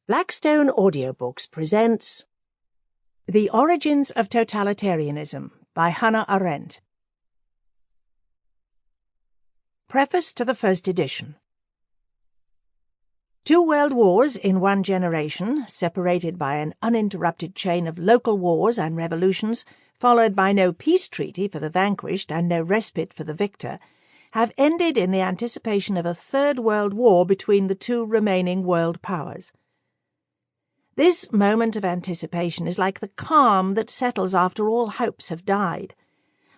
Blackstone Audiobooks presents The Origins of Totalitarianism by Hannah Arendt. Preface to the first edition. 2 world wars in one generation, separated by an uninterrupted chain of local wars and revolutions, followed by no peace treaty for the vanquished and no respite for the victor, have ended in the anticipation of a third world war between the 2 remaining world powers. This moment of anticipation is like the calm that settles after all hopes have died.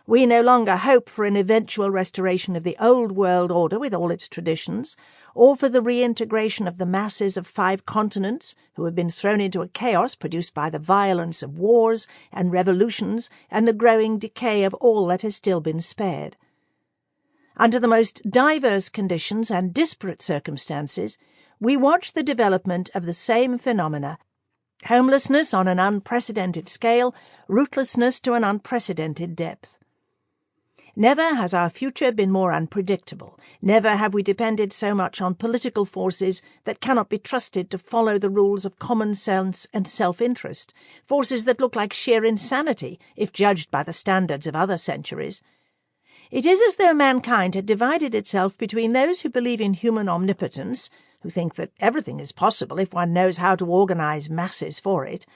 We no longer hope for an eventual restoration of the old world order with all its traditions, or for the reintegration of the masses of 5 continents who have been thrown into a chaos produced by the violence of wars and revolutions and the growing decay of all that has still been spared. Under the most diverse conditions and disparate circumstances, we watch the development of the same phenomena: homelessness on an unprecedented scale, rootlessness to an unprecedented depth. Never has our future been more unpredictable. Never have we depended so much on political forces that cannot be trusted to follow the rules of common sense and self-interest, forces that look like sheer insanity if judged by the standards of other centuries. It is as though mankind had divided itself between those who believe in human omnipotence, who think that everything is possible if one knows how to organize masses for it,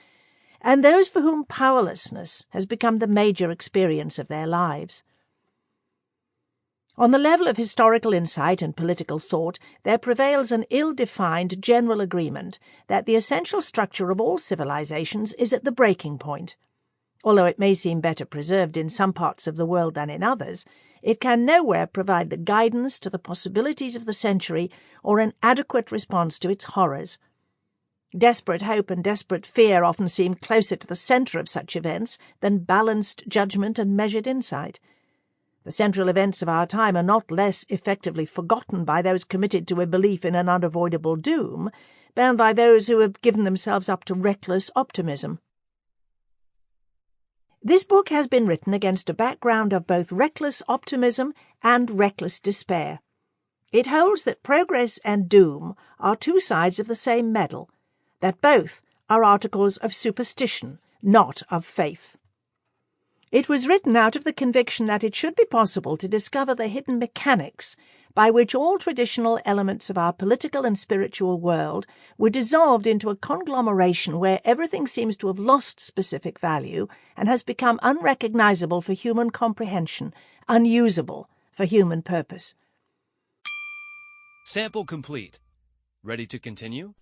and those for whom powerlessness has become the major experience of their lives. On the level of historical insight and political thought, there prevails an ill-defined general agreement that the essential structure of all civilizations is at the breaking point. Although it may seem better preserved in some parts of the world than in others, it can nowhere provide the guidance to the possibilities of the century or an adequate response to its horrors. Desperate hope and desperate fear often seem closer to the centre of such events than balanced judgment and measured insight. The central events of our time are not less effectively forgotten by those committed to a belief in an unavoidable doom than by those who have given themselves up to reckless optimism. This book has been written against a background of both reckless optimism and reckless despair. It holds that progress and doom are 2 sides of the same medal, that both are articles of superstition, not of faith. It was written out of the conviction that it should be possible to discover the hidden mechanics by which all traditional elements of our political and spiritual world were dissolved into a conglomeration where everything seems to have lost specific value and has become unrecognizable for human comprehension, unusable for human purpose. Sample complete. Ready to continue?